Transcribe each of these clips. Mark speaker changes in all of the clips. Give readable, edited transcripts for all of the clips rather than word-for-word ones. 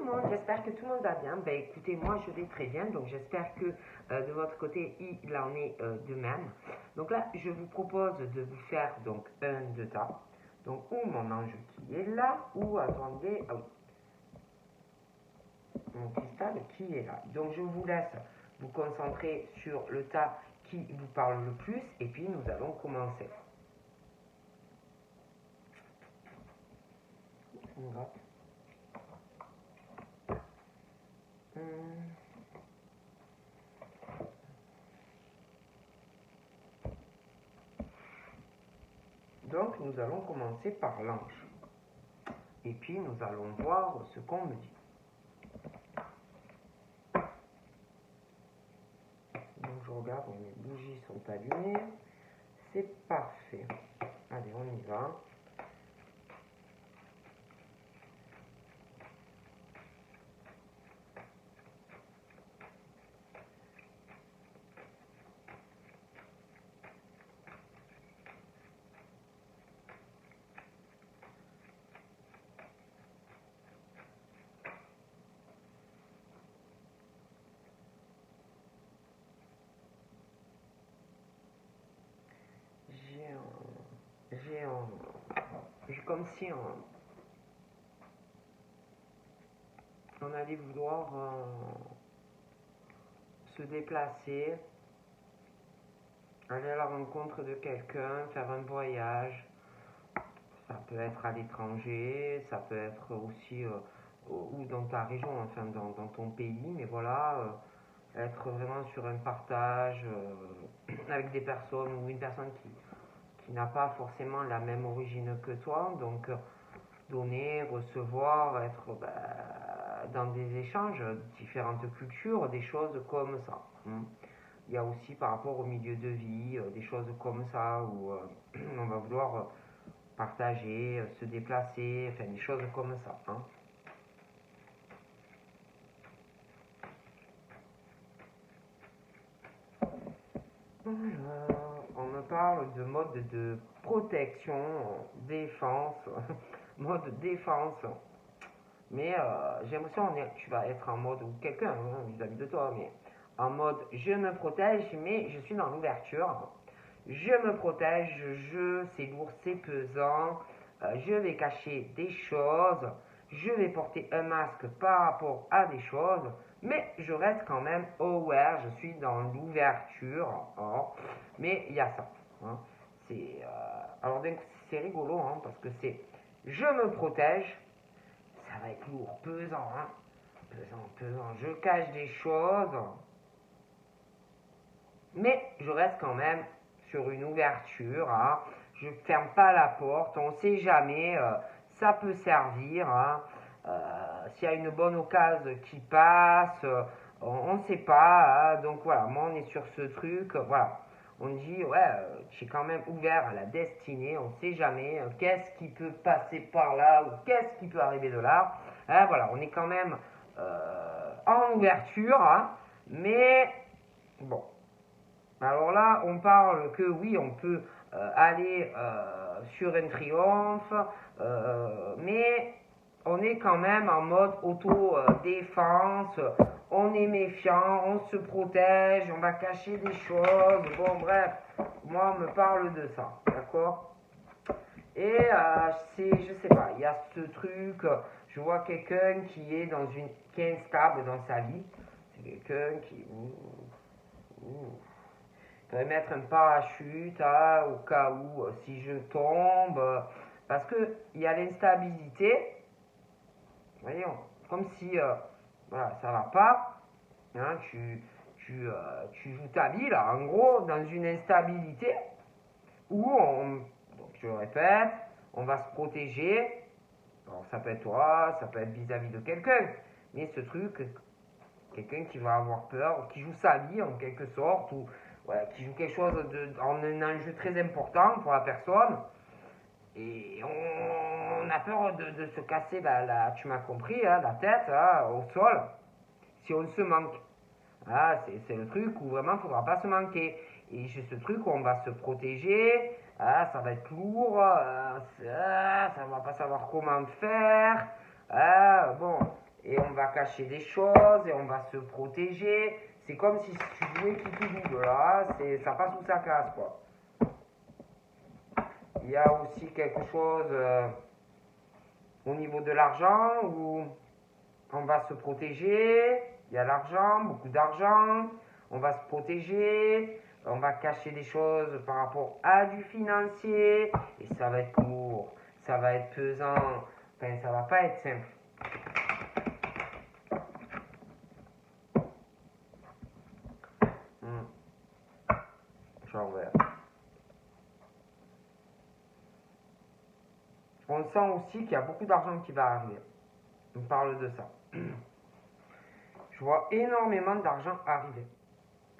Speaker 1: le monde, j'espère que tout le monde va bien. Ben écoutez, moi je vais très bien, donc j'espère que de votre côté il en est de même. Donc là, je vous propose de vous faire donc un de tas. Donc où mon ange qui est là, ou attendez, ah oui, mon cristal qui est là. Donc je vous laisse vous concentrer sur le tas qui vous parle le plus, et puis nous allons commencer. On va. Donc nous allons commencer par l'ange. Et puis nous allons voir ce qu'on me dit. Donc je regarde, mes bougies sont allumées. C'est parfait. Allez, on y va. J'ai comme si on allait vouloir se déplacer, aller à la rencontre de quelqu'un, faire un voyage. Ça peut être à l'étranger, ça peut être aussi ou dans ta région, enfin dans ton pays, mais voilà, être vraiment sur un partage avec des personnes ou une personne qui n'a pas forcément la même origine que toi, donc donner, recevoir, être dans des échanges, différentes cultures, des choses comme ça. Il y a aussi par rapport au milieu de vie, des choses comme ça où on va vouloir partager, se déplacer, enfin des choses comme ça. On me parle de mode de protection, défense, mode défense. Mais j'ai l'impression que tu vas être en mode, ou quelqu'un vis-à-vis de toi, mais en mode je me protège, mais je suis dans l'ouverture. Je me protège, c'est lourd, c'est pesant, je vais cacher des choses, je vais porter un masque par rapport à des choses, mais je reste quand même aware, je suis dans l'ouverture, mais il y a ça. Alors c'est rigolo, parce que c'est je me protège, ça va être lourd, pesant, pesant, je cache des choses, mais je reste quand même sur une ouverture, je ferme pas la porte, on sait jamais, ça peut servir, s'il y a une bonne occasion qui passe, on ne sait pas, donc voilà, moi on est sur ce truc, voilà, on dit, ouais, j'ai quand même ouvert à la destinée, on ne sait jamais, qu'est-ce qui peut passer par là, ou qu'est-ce qui peut arriver de là, voilà, on est quand même en ouverture, mais bon. Alors là, on parle que oui, on peut aller sur un triomphe, mais on est quand même en mode auto-défense, on est méfiant, on se protège, on va cacher des choses, bon bref, moi on me parle de ça, d'accord? Et je sais pas, il y a ce truc, je vois quelqu'un qui est instable dans sa vie, c'est quelqu'un qui peut mettre un parachute au cas où si je tombe, parce que il y a l'instabilité, voyons, comme si voilà, ça va pas, tu joues ta vie là, en gros, dans une instabilité où donc je le répète, on va se protéger. Alors ça peut être toi, ça peut être vis-à-vis de quelqu'un, mais ce truc, quelqu'un qui va avoir peur, qui joue sa vie en quelque sorte, ou qui joue quelque chose en un enjeu très important pour la personne, et on a peur de se casser tu m'as compris, la tête au sol, si on se manque. C'est le truc où vraiment il ne faudra pas se manquer. Et j'ai ce truc où on va se protéger, ça va être lourd, ça ne va pas savoir comment faire, bon, et on va cacher des choses et on va se protéger. C'est comme si tu jouais qui tout double, là, ça passe ou ça casse, quoi. Il y a aussi quelque chose au niveau de l'argent où on va se protéger. Il y a l'argent, beaucoup d'argent. On va se protéger. On va cacher des choses par rapport à du financier. Et ça va être lourd. Ça va être pesant. Enfin, ça va pas être simple. J'envers. On sent aussi qu'il y a beaucoup d'argent qui va arriver. On parle de ça. Je vois énormément d'argent arriver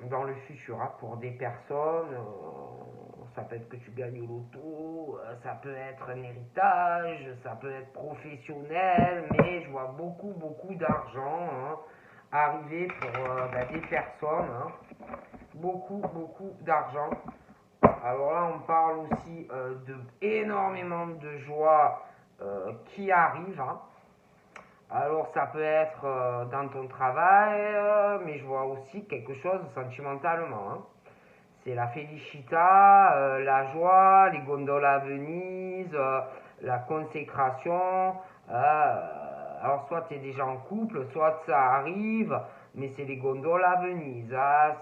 Speaker 1: dans le futur pour des personnes. Ça peut être que tu gagnes au loto, ça peut être un héritage, ça peut être professionnel, mais je vois beaucoup d'argent arriver pour des personnes. Beaucoup d'argent. Alors là, on parle aussi de énormément de joie qui arrive. Alors ça peut être dans ton travail, mais je vois aussi quelque chose sentimentalement. C'est la felicita, la joie, les gondoles à Venise, la consécration. Alors soit tu es déjà en couple, soit ça arrive, mais c'est les gondoles à Venise.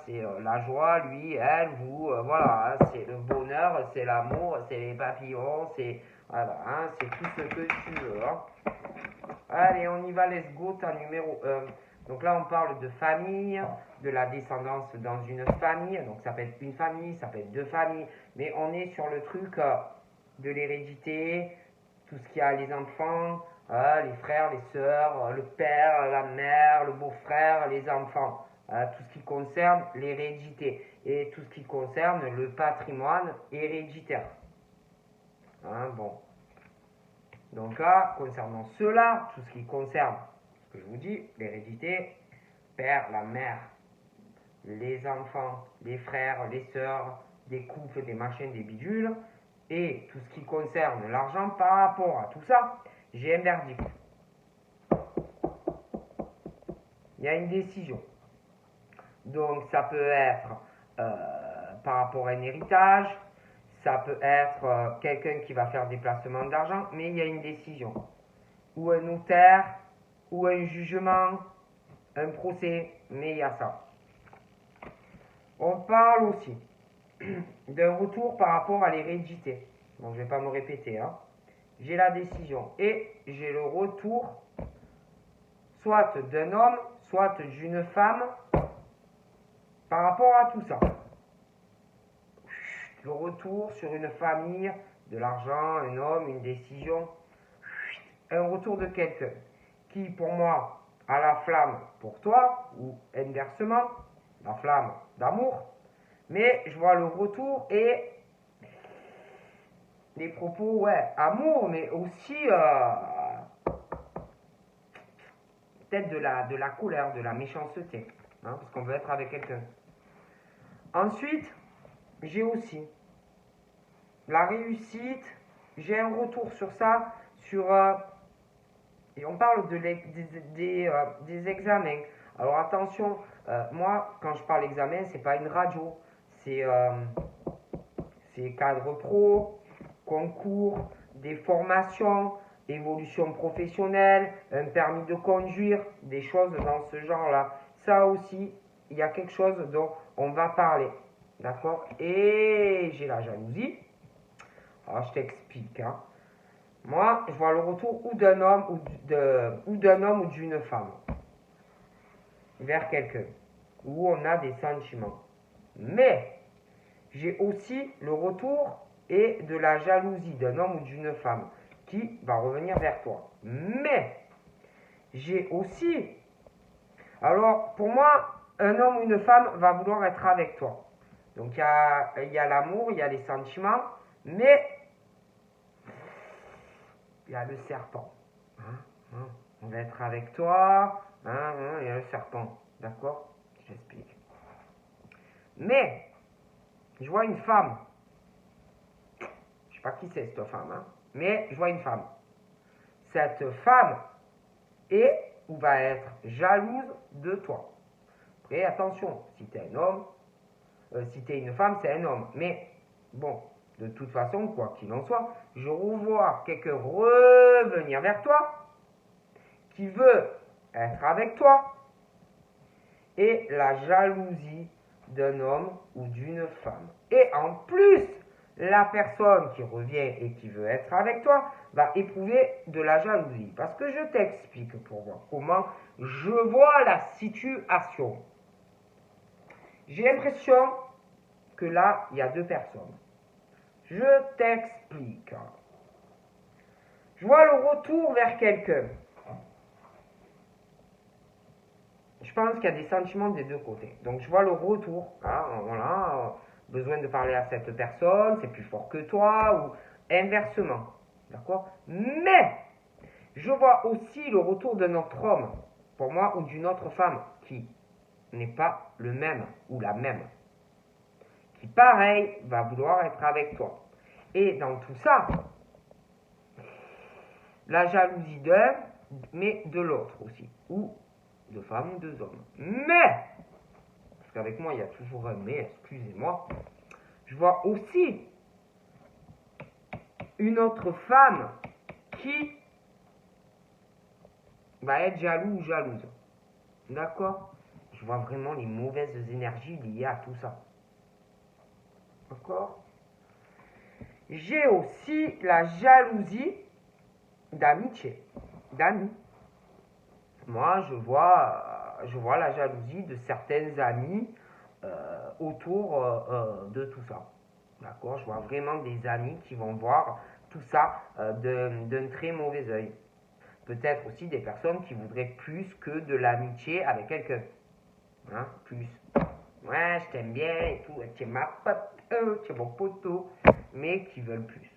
Speaker 1: C'est la joie, lui, elle, vous, voilà. C'est le bonheur, c'est l'amour, c'est les papillons, c'est voilà, c'est tout ce que tu veux. Allez, on y va, let's go, t'as numéro 1. Donc là, on parle de famille, de la descendance dans une famille. Donc ça peut être une famille, ça peut être deux familles. Mais on est sur le truc de l'hérédité, tout ce qu'il y a, les enfants, les frères, les sœurs, le père, la mère, le beau-frère, les enfants. Tout ce qui concerne l'hérédité et tout ce qui concerne le patrimoine héréditaire. Bon. Donc là, concernant cela, tout ce qui concerne, ce que je vous dis, l'hérédité, père, la mère, les enfants, les frères, les sœurs, des couples, des machins, des bidules, et tout ce qui concerne l'argent par rapport à tout ça, j'ai un verdict. Il y a une décision. Donc ça peut être par rapport à un héritage, ça peut être quelqu'un qui va faire des placements d'argent, mais il y a une décision. Ou un notaire, ou un jugement, un procès, mais il y a ça. On parle aussi d'un retour par rapport à l'hérédité. Bon, je ne vais pas me répéter. J'ai la décision et j'ai le retour soit d'un homme, soit d'une femme par rapport à tout ça. Le retour sur une famille, de l'argent, un homme, une décision, un retour de quelqu'un qui, pour moi, a la flamme pour toi, ou inversement, la flamme d'amour, mais je vois le retour et les propos, ouais, amour, mais aussi peut-être de la colère, de la méchanceté, parce qu'on veut être avec quelqu'un. Ensuite, j'ai aussi la réussite, j'ai un retour sur ça, et on parle des examens. Alors attention, moi, quand je parle examen, c'est pas une radio, c'est cadre pro, concours, des formations, évolution professionnelle, un permis de conduire, des choses dans ce genre-là. Ça aussi, il y a quelque chose dont on va parler. D'accord? Et j'ai la jalousie. Alors, je t'explique. Moi, je vois le retour ou d'un homme ou d'une femme vers quelqu'un où on a des sentiments. Mais j'ai aussi le retour et de la jalousie d'un homme ou d'une femme qui va revenir vers toi. Mais j'ai aussi, alors pour moi, un homme ou une femme va vouloir être avec toi. Donc il y a l'amour, il y a les sentiments, mais il y a le serpent. On va être avec toi, il y a le serpent. D'accord? J'explique. Mais, je vois une femme. Je ne sais pas qui c'est cette femme, mais je vois une femme. Cette femme est ou va être jalouse de toi. Après, attention, si tu es un homme, si tu es une femme, c'est un homme. Mais bon, de toute façon, quoi qu'il en soit, je revois quelqu'un revenir vers toi, qui veut être avec toi, et la jalousie d'un homme ou d'une femme. Et en plus, la personne qui revient et qui veut être avec toi va éprouver de la jalousie. Parce que je t'explique pour voir comment je vois la situation. J'ai l'impression que là, il y a deux personnes. Je t'explique. Je vois le retour vers quelqu'un. Je pense qu'il y a des sentiments des deux côtés. Donc je vois le retour. Hein, voilà, besoin de parler à cette personne, c'est plus fort que toi, ou inversement. D'accord? Mais je vois aussi le retour d'un autre homme, pour moi, ou d'une autre femme, qui n'est pas le même ou la même. Qui, pareil, va vouloir être avec toi. Et dans tout ça, la jalousie d'un, mais de l'autre aussi. Ou de femmes ou deux hommes. Mais, parce qu'avec moi, il y a toujours un mais, excusez-moi, je vois aussi une autre femme qui va être jaloux ou jalouse. D'accord? Je vois vraiment les mauvaises énergies liées à tout ça. D'accord? J'ai aussi la jalousie d'amitié, d'amis. Moi, je vois la jalousie de certains amis autour de tout ça. D'accord? Je vois vraiment des amis qui vont voir tout ça d'un très mauvais œil. Peut-être aussi des personnes qui voudraient plus que de l'amitié avec quelqu'un. Hein? Plus. Ouais, je t'aime bien et tout, tu es ma pote, tu es mon poteau. Mais qui veulent plus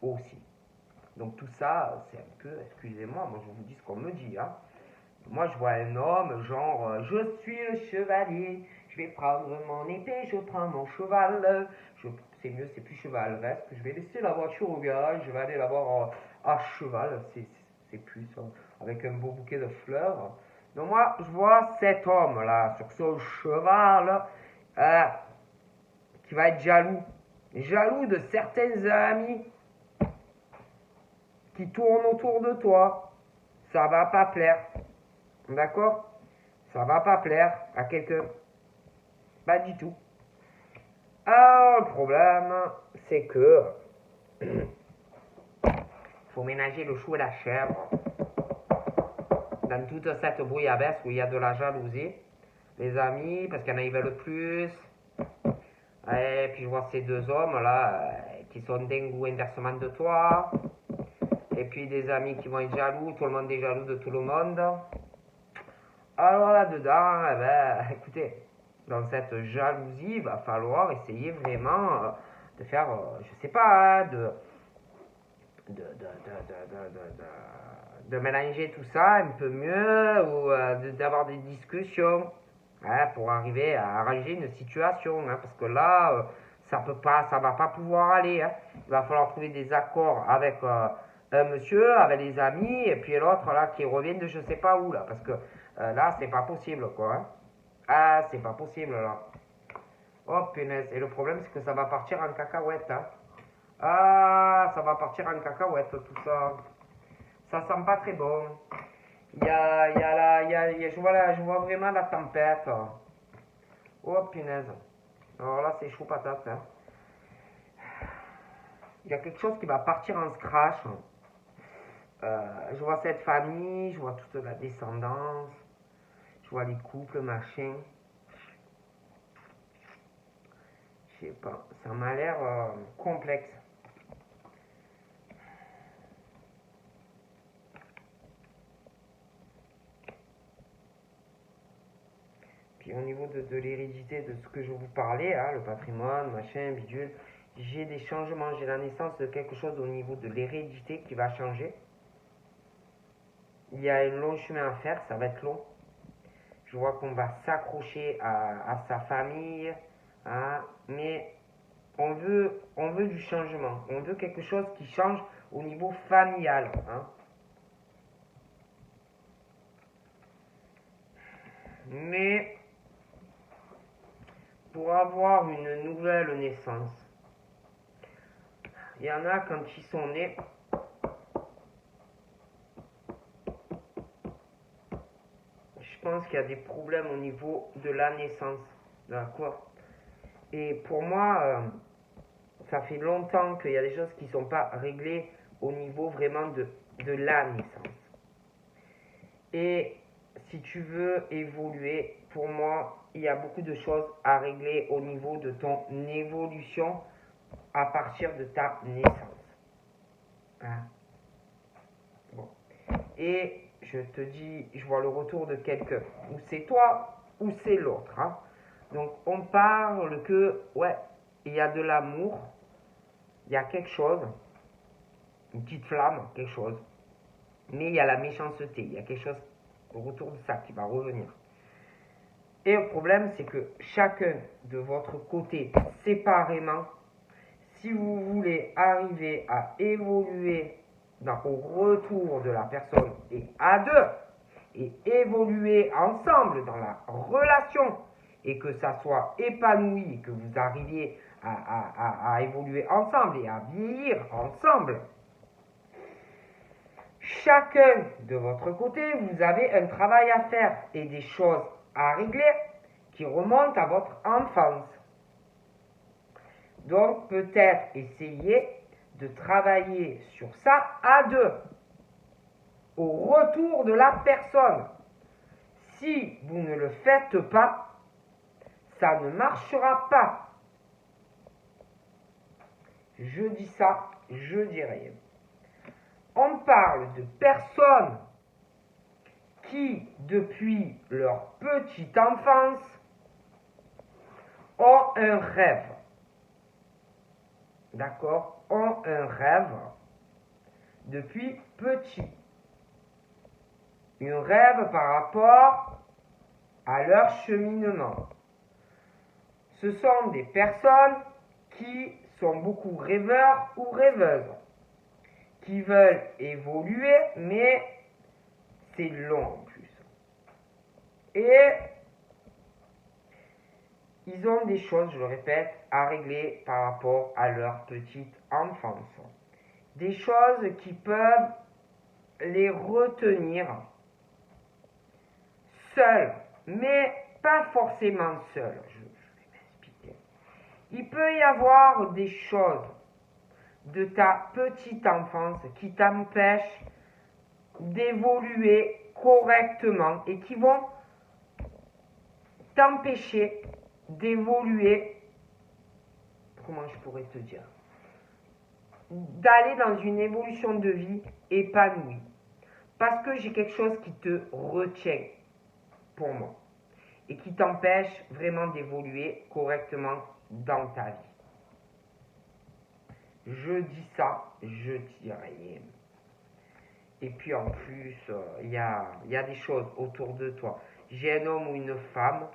Speaker 1: aussi. Donc tout ça, c'est un peu, excusez-moi, moi je vous dis ce qu'on me dit. Hein. Moi je vois un homme, genre, je suis le chevalier, je vais prendre mon épée, je prends mon cheval. C'est mieux, c'est plus cheval, reste. Je vais laisser la voiture au garage, je vais aller la voir à cheval, c'est plus, avec un beau bouquet de fleurs. Donc moi, je vois cet homme-là, sur son cheval, qui va être jaloux. Jaloux de certains amis qui tournent autour de toi. Ça va pas plaire. D'accord? Ça va pas plaire à quelqu'un. Pas du tout. Alors, le problème, c'est que faut ménager le chou et la chèvre dans toute cette bouillabaisse où il y a de la jalousie. Les amis, parce qu'il y en a, ils veulent plus. Et puis je vois ces deux hommes là qui sont dingues ou inversement de toi. Et puis des amis qui vont être jaloux, tout le monde est jaloux de tout le monde. Alors là-dedans, eh ben, écoutez, dans cette jalousie, il va falloir essayer vraiment de faire, je sais pas, hein, de mélanger tout ça un peu mieux ou d'avoir des discussions hein, pour arriver à arranger une situation. Hein, parce que là, ça peut pas, ça va pas pouvoir aller. Hein. Il va falloir trouver des accords avec un monsieur, avec des amis, et puis l'autre là qui revient de je sais pas où là. Parce que là, c'est pas possible quoi. Hein. Ah, c'est pas possible là. Oh punaise. Et le problème, c'est que ça va partir en cacahuète. Hein. Ah, ça va partir en cacahuète tout ça. Ça sent pas très bon. Je vois vraiment la tempête. Oh punaise. Alors là, c'est chaud patate. Hein. Il y a quelque chose qui va partir en scratch. Je vois cette famille, je vois toute la descendance, je vois les couples, machin. Je sais pas, ça m'a l'air complexe. Puis au niveau de l'hérédité, de ce que je vous parlais, hein, le patrimoine, machin, bidule, j'ai des changements, j'ai la naissance de quelque chose au niveau de l'hérédité qui va changer. Il y a un long chemin à faire, ça va être long. Je vois qu'on va s'accrocher à sa famille, hein, mais on veut du changement. On veut quelque chose qui change au niveau familial. Hein. Mais pour avoir une nouvelle naissance, il y en a quand ils sont nés, je pense qu'il y a des problèmes au niveau de la naissance. D'accord. Et pour moi, ça fait longtemps qu'il y a des choses qui ne sont pas réglées au niveau vraiment de la naissance. Et si tu veux évoluer, pour moi, il y a beaucoup de choses à régler au niveau de ton évolution à partir de ta naissance. Hein? Bon. Et je te dis, je vois le retour de quelqu'un. Ou c'est toi, ou c'est l'autre. Hein? Donc on parle que, ouais, il y a de l'amour, il y a quelque chose, une petite flamme, quelque chose. Mais il y a la méchanceté, il y a quelque chose au retour de ça qui va revenir. Et le problème, c'est que chacun de votre côté, séparément, si vous voulez arriver à évoluer au retour de la personne et à deux, et évoluer ensemble dans la relation, et que ça soit épanoui, que vous arriviez à évoluer ensemble et à vieillir ensemble, chacun de votre côté, vous avez un travail à faire et des choses à régler qui remontent à votre enfance. Donc peut-être essayer de travailler sur ça à deux, au retour de la personne. Si vous ne le faites pas, ça ne marchera pas. Je dis ça, je dis rien. On parle de personnes qui, depuis leur petite enfance, ont un rêve. D'accord? Ont un rêve depuis petit. Un rêve par rapport à leur cheminement. Ce sont des personnes qui sont beaucoup rêveurs ou rêveuses, qui veulent évoluer, mais c'est long en plus. Et ils ont des choses, je le répète, à régler par rapport à leur petite enfance. Des choses qui peuvent les retenir seuls, mais pas forcément seuls. Je vais m'expliquer. Il peut y avoir des choses de ta petite enfance qui t'empêchent d'évoluer correctement et qui vont t'empêcher d'évoluer, comment je pourrais te dire, d'aller dans une évolution de vie épanouie. Parce que j'ai quelque chose qui te retient pour moi et qui t'empêche vraiment d'évoluer correctement dans ta vie. Je dis ça, je dis rien. Et puis en plus, il y a des choses autour de toi. J'ai un homme ou une femme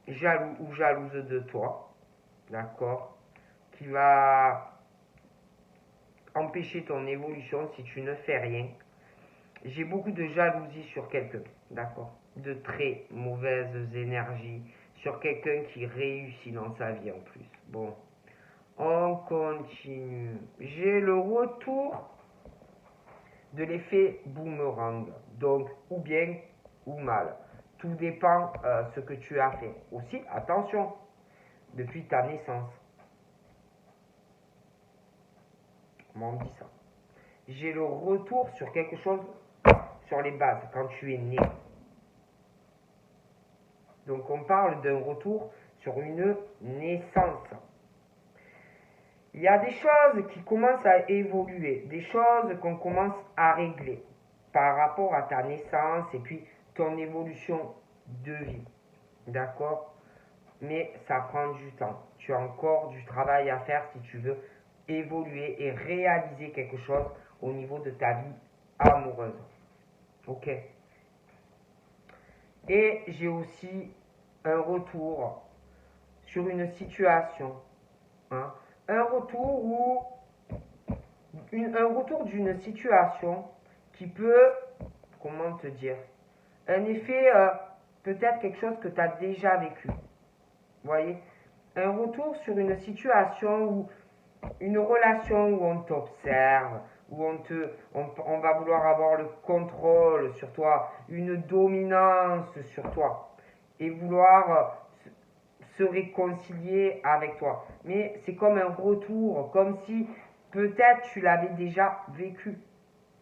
Speaker 1: jaloux ou jalouse de toi, d'accord, qui va empêcher ton évolution si tu ne fais rien. J'ai beaucoup de jalousie sur quelqu'un, d'accord, de très mauvaises énergies, sur quelqu'un qui réussit dans sa vie en plus. Bon, on continue. J'ai le retour de l'effet boomerang, donc ou bien ou mal. Tout dépend ce que tu as fait. Aussi, attention, depuis ta naissance. On dit ça. J'ai le retour sur quelque chose, sur les bases, quand tu es né. Donc on parle d'un retour sur une naissance. Il y a des choses qui commencent à évoluer, des choses qu'on commence à régler par rapport à ta naissance et puis ton évolution de vie. D'accord? Mais ça prend du temps. Tu as encore du travail à faire si tu veux évoluer et réaliser quelque chose au niveau de ta vie amoureuse. Ok? Et j'ai aussi un retour sur une situation. Hein? Un retour d'une situation qui peut, comment te dire, un effet, peut-être quelque chose que tu as déjà vécu. Vous voyez? Un retour sur une situation ou une relation où on t'observe, où on va vouloir avoir le contrôle sur toi, une dominance sur toi, et vouloir se réconcilier avec toi. Mais c'est comme un retour, comme si peut-être tu l'avais déjà vécu.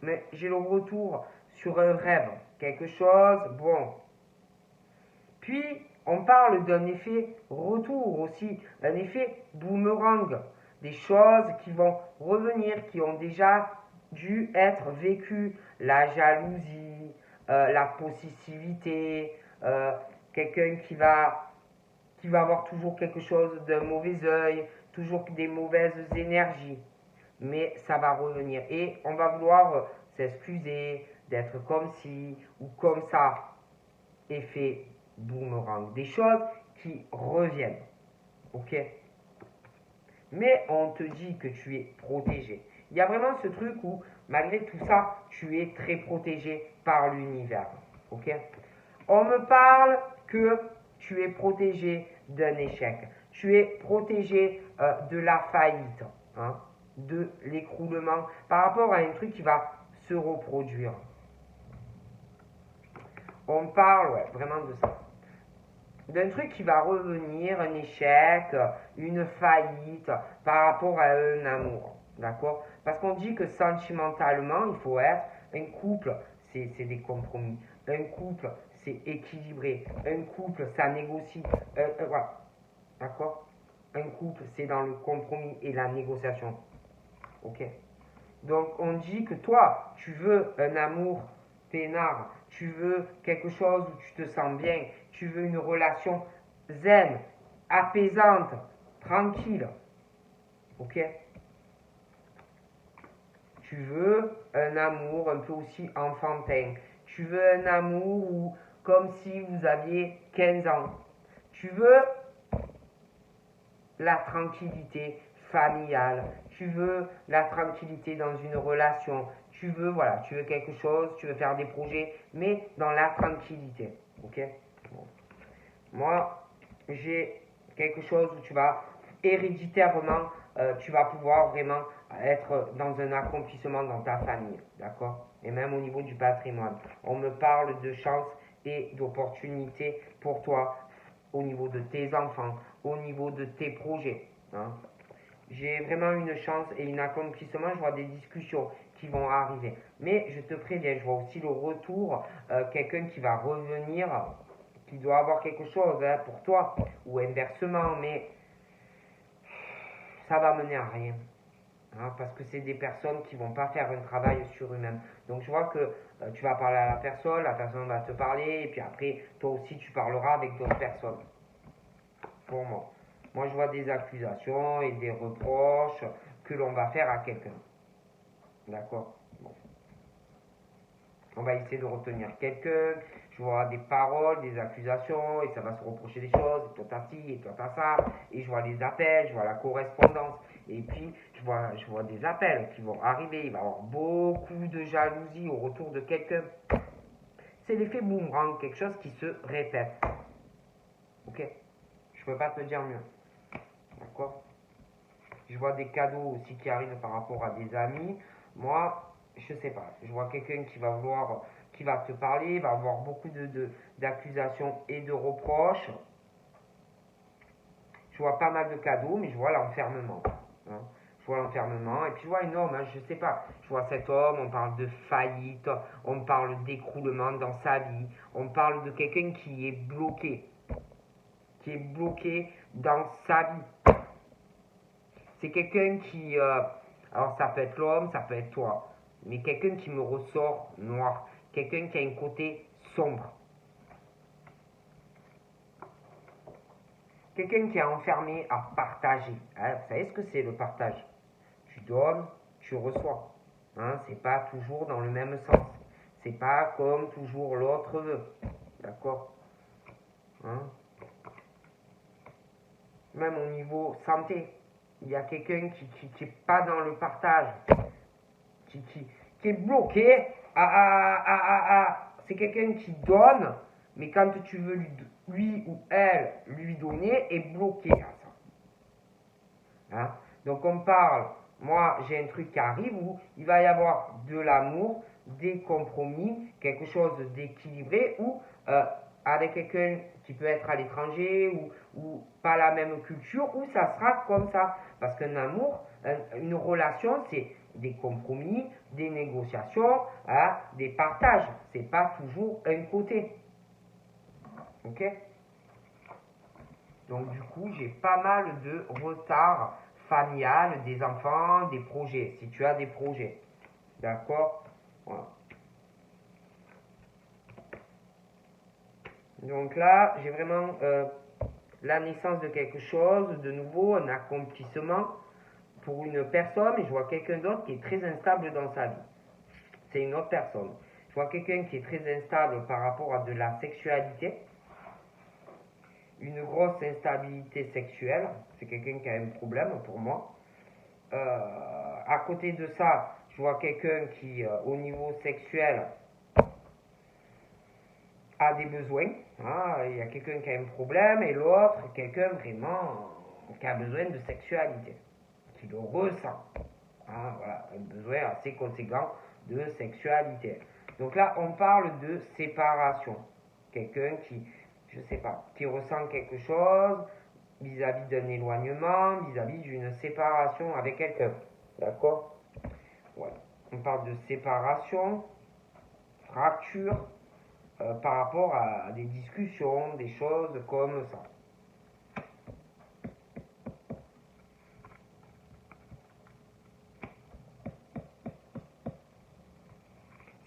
Speaker 1: Mais j'ai le retour sur un rêve, quelque chose, bon. Puis, on parle d'un effet retour aussi, un effet boomerang, des choses qui vont revenir, qui ont déjà dû être vécues, la jalousie, la possessivité, quelqu'un qui va avoir toujours quelque chose d'un mauvais œil, toujours des mauvaises énergies. Mais ça va revenir. Et on va vouloir s'excuser, d'être comme ci ou comme ça. Effet boomerang. Des choses qui reviennent. Ok? Mais on te dit que tu es protégé. Il y a vraiment ce truc où, malgré tout ça, tu es très protégé par l'univers. Ok? On me parle que tu es protégé d'un échec. Tu es protégé de la faillite, hein, de l'écroulement par rapport à un truc qui va se reproduire. On parle vraiment de ça. D'un truc qui va revenir, un échec, une faillite par rapport à un amour. D'accord? Parce qu'on dit que sentimentalement, il faut être un couple, c'est des compromis. Un couple, c'est équilibré. Un couple, ça négocie. Voilà. D'accord? Un couple, c'est dans le compromis et la négociation. Ok? Donc on dit que toi, tu veux un amour peinard, tu veux quelque chose où tu te sens bien, tu veux une relation zen, apaisante, tranquille. Ok? Tu veux un amour un peu aussi enfantin. Tu veux un amour où, comme si vous aviez 15 ans. Tu veux la tranquillité familiale, tu veux la tranquillité dans une relation, tu veux, voilà, tu veux quelque chose, tu veux faire des projets, mais dans la tranquillité. Ok? Bon. Moi, j'ai quelque chose où tu vas héréditairement, tu vas pouvoir vraiment être dans un accomplissement dans ta famille, d'accord? Et même au niveau du patrimoine. On me parle de chance et d'opportunités pour toi au niveau de tes enfants, au niveau de tes projets, hein. J'ai vraiment une chance et un accomplissement, je vois des discussions qui vont arriver. Mais je te préviens, je vois aussi le retour, quelqu'un qui va revenir, qui doit avoir quelque chose hein, pour toi, ou inversement, mais ça va mener à rien. Hein, parce que c'est des personnes qui vont pas faire un travail sur eux-mêmes. Donc je vois que tu vas parler à la personne va te parler, et puis après, toi aussi tu parleras avec d'autres personnes. Pour moi. Moi, je vois des accusations et des reproches que l'on va faire à quelqu'un. D'accord? Bon. On va essayer de retenir quelqu'un. Je vois des paroles, des accusations, et ça va se reprocher des choses. Et toi, t'as ci, et toi, t'as ça. Et je vois les appels, je vois la correspondance. Et puis, je vois des appels qui vont arriver. Il va y avoir beaucoup de jalousie au retour de quelqu'un. C'est l'effet boomerang, quelque chose qui se répète. Ok? Je peux pas te dire mieux. D'accord? Je vois des cadeaux aussi qui arrivent par rapport à des amis. Moi, je sais pas. Je vois quelqu'un qui va vouloir, qui va te parler, va avoir beaucoup d'accusations et de reproches. Je vois pas mal de cadeaux, mais je vois l'enfermement. Hein. Je vois l'enfermement. Et puis je vois un homme, hein, je sais pas. Je vois cet homme, on parle de faillite, on parle d'écroulement dans sa vie, on parle de quelqu'un qui est bloqué. Qui est bloqué dans sa vie. C'est quelqu'un qui, alors ça peut être l'homme, ça peut être toi, mais quelqu'un qui me ressort noir, quelqu'un qui a un côté sombre, quelqu'un qui est enfermé à partager. Hein, vous savez ce que c'est le partage? Tu donnes, tu reçois. Hein, c'est pas toujours dans le même sens. C'est pas comme toujours l'autre veut. D'accord? Hein? Même au niveau santé, il y a quelqu'un qui est pas dans le partage, qui, qui, qui est bloqué c'est quelqu'un qui donne, mais quand tu veux lui ou elle lui donner, est bloqué à ça. Hein? Donc on parle, moi j'ai un truc qui arrive où il va y avoir de l'amour, des compromis, quelque chose d'équilibré, ou avec quelqu'un qui peut être à l'étranger ou pas la même culture, où ça sera comme ça. Parce qu'un amour, une relation, c'est des compromis, des négociations, hein, des partages. C'est pas toujours un côté. Ok? Donc du coup, j'ai pas mal de retard familial, des enfants, des projets, si tu as des projets. D'accord? Voilà. Donc là, j'ai vraiment la naissance de quelque chose de nouveau, un accomplissement pour une personne, et je vois quelqu'un d'autre qui est très instable dans sa vie. C'est une autre personne. Je vois quelqu'un qui est très instable par rapport à de la sexualité, une grosse instabilité sexuelle, c'est quelqu'un qui a un problème pour moi. À côté de ça, je vois quelqu'un qui, au niveau sexuel, a des besoins. Hein, il y a quelqu'un qui a un problème et l'autre, quelqu'un vraiment qui a besoin de sexualité, qui le ressent. Hein, voilà, un besoin assez conséquent de sexualité. Donc là, on parle de séparation. Quelqu'un qui, je sais pas, qui ressent quelque chose vis-à-vis d'un éloignement, vis-à-vis d'une séparation avec quelqu'un. D'accord? Ouais. On parle de séparation, fracture, par rapport à des discussions, des choses comme ça.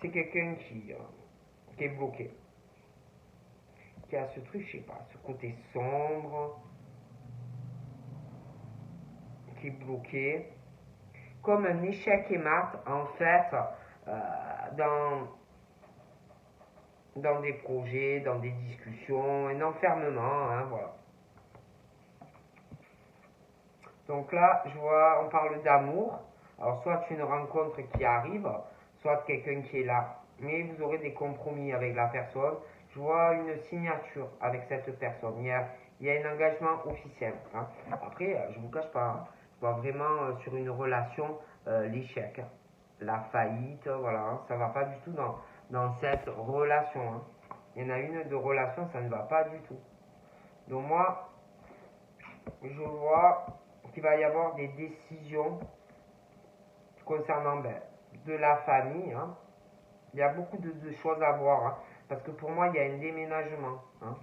Speaker 1: C'est quelqu'un qui est bloqué, qui a ce truc, je sais pas, ce côté sombre, qui est bloqué, comme un échec et mat, en fait, dans, dans des projets, dans des discussions, un enfermement, hein, voilà. Donc là, je vois, on parle d'amour. Alors, soit une rencontre qui arrive, soit quelqu'un qui est là. Mais vous aurez des compromis avec la personne. Je vois une signature avec cette personne. Il y a un engagement officiel. Hein. Après, je ne vous cache pas, hein, je vois vraiment sur une relation l'échec, la faillite, voilà. Hein, ça ne va pas du tout dans cette relation. Hein. Il y en a une de relation, ça ne va pas du tout. Donc moi, je vois qu'il va y avoir des décisions concernant de la famille. Hein. Il y a beaucoup de choses à voir. Hein, parce que pour moi, il y a un déménagement. Hein.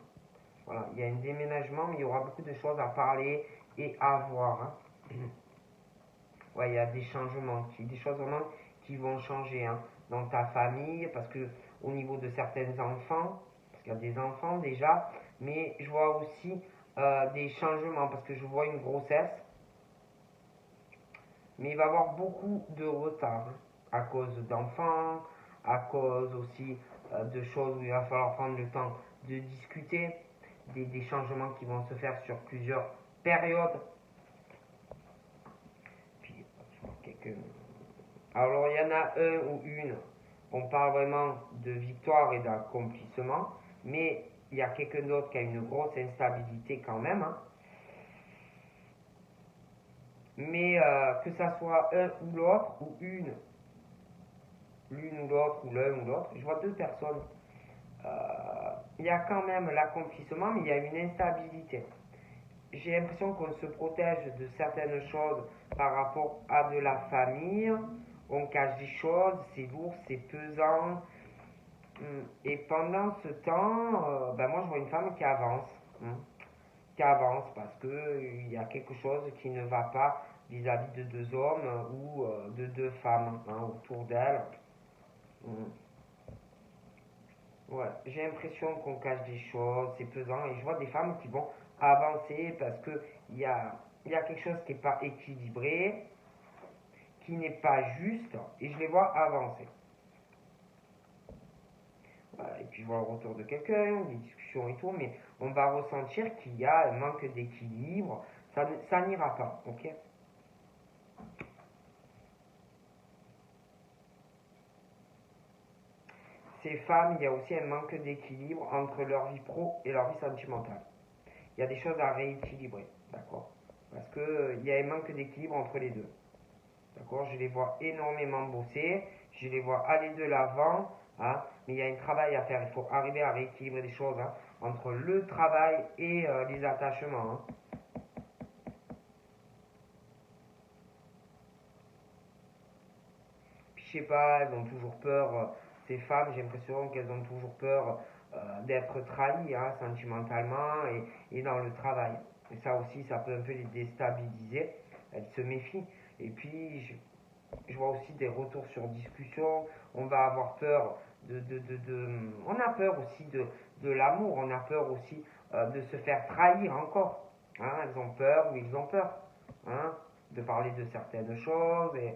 Speaker 1: Voilà, il y a un déménagement, mais il y aura beaucoup de choses à parler et à voir. Hein. Ouais, il y a des changements, des choses vraiment qui vont changer hein, dans ta famille, parce que au niveau de certains enfants, parce qu'il y a des enfants déjà, mais je vois aussi des changements, parce que je vois une grossesse, mais il va y avoir beaucoup de retard hein, à cause d'enfants, à cause aussi de choses où il va falloir prendre le temps de discuter, des changements qui vont se faire sur plusieurs périodes. Puis, je vois quelqu'un. Alors, il y en a un ou une, on parle vraiment de victoire et d'accomplissement, mais il y a quelqu'un d'autre qui a une grosse instabilité quand même. Hein. Mais que ça soit un ou l'autre, ou l'une ou l'autre, ou l'un ou l'autre, je vois deux personnes. Il y a quand même l'accomplissement, mais il y a une instabilité. J'ai l'impression qu'on se protège de certaines choses par rapport à de la famille. On cache des choses, c'est lourd, c'est pesant. Et pendant ce temps, ben moi je vois une femme qui avance. Qui avance parce qu'il y a quelque chose qui ne va pas vis-à-vis de deux hommes ou de deux femmes hein, autour d'elle. Ouais, j'ai l'impression qu'on cache des choses, c'est pesant, et je vois des femmes qui vont avancer parce que il y a quelque chose qui n'est pas équilibré, qui n'est pas juste, et je les vois avancer. Voilà, et puis je vois le retour de quelqu'un, des discussions et tout, mais on va ressentir qu'il y a un manque d'équilibre, ça n'ira pas, ok? ces femmes, il y a aussi un manque d'équilibre entre leur vie pro et leur vie sentimentale. Il y a des choses à rééquilibrer, d'accord? Parce que il y a un manque d'équilibre entre les deux. D'accord? Je les vois énormément bosser, je les vois aller de l'avant, hein, mais il y a un travail à faire. Il faut arriver à rééquilibrer les choses, hein, entre le travail et les attachements, hein. Puis je sais pas, elles ont toujours peur, ces femmes, j'ai l'impression qu'elles ont toujours peur d'être trahies, hein, sentimentalement et dans le travail. Et ça aussi, ça peut un peu les déstabiliser. Elles se méfient. Et puis, je vois aussi des retours sur discussion. On va avoir peur on a peur aussi de l'amour. On a peur aussi de se faire trahir encore. Hein, elles ont peur ou ils ont peur, hein, de parler de certaines choses. Et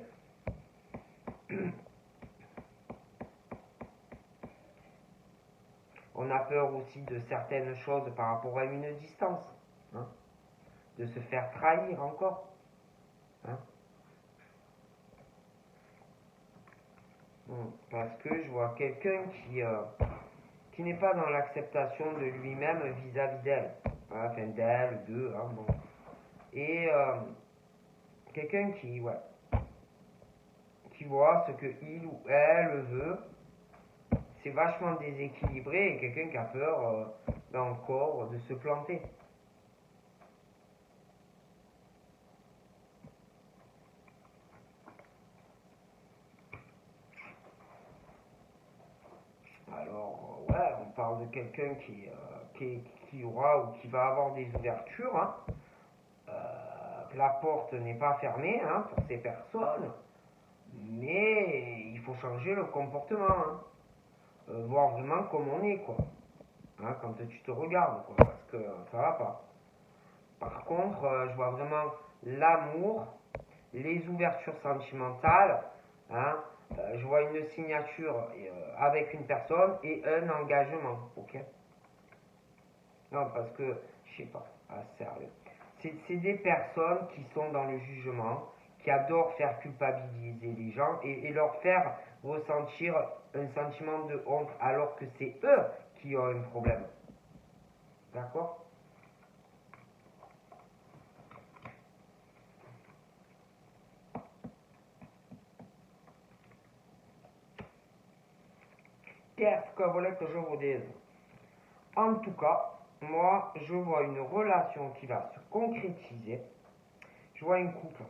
Speaker 1: on a peur aussi de certaines choses par rapport à une distance. Hein, de se faire trahir encore. Hein. Parce que je vois quelqu'un qui n'est pas dans l'acceptation de lui-même vis-à-vis d'elle, hein, enfin d'elle, d'eux, hein, bon. Et quelqu'un qui voit ce que il ou elle veut, c'est vachement déséquilibré et quelqu'un qui a peur encore de se planter. Alors, ouais, on parle de quelqu'un qui aura ou qui va avoir des ouvertures, hein, que la porte n'est pas fermée, hein, pour ces personnes, mais il faut changer le comportement, hein, voir vraiment comme on est, quoi, hein, quand tu te regardes, quoi, parce que ça va pas. Par contre, je vois vraiment l'amour, les ouvertures sentimentales, hein, je vois une signature avec une personne et un engagement, ok? Non, parce que, je sais pas, ah, sérieux. C'est des personnes qui sont dans le jugement, qui adorent faire culpabiliser les gens et leur faire ressentir un sentiment de honte alors que c'est eux qui ont un problème. D'accord? Qu'est-ce que vous voulez que je vous dise? En tout cas, moi, je vois une relation qui va se concrétiser. Je vois un couple.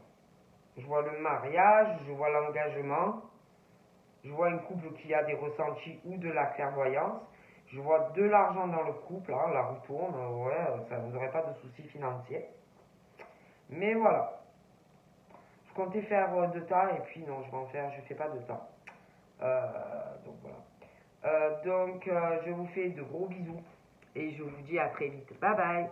Speaker 1: Je vois le mariage, je vois l'engagement. Je vois un couple qui a des ressentis ou de la clairvoyance. Je vois de l'argent dans le couple, hein, la roue tourne, ouais, ça, vous n'aurez pas de soucis financiers. Mais voilà, je comptais faire de tas et puis non, je vais en faire, je fais pas de tas. Donc voilà. Je vous fais de gros bisous et je vous dis à très vite. Bye bye.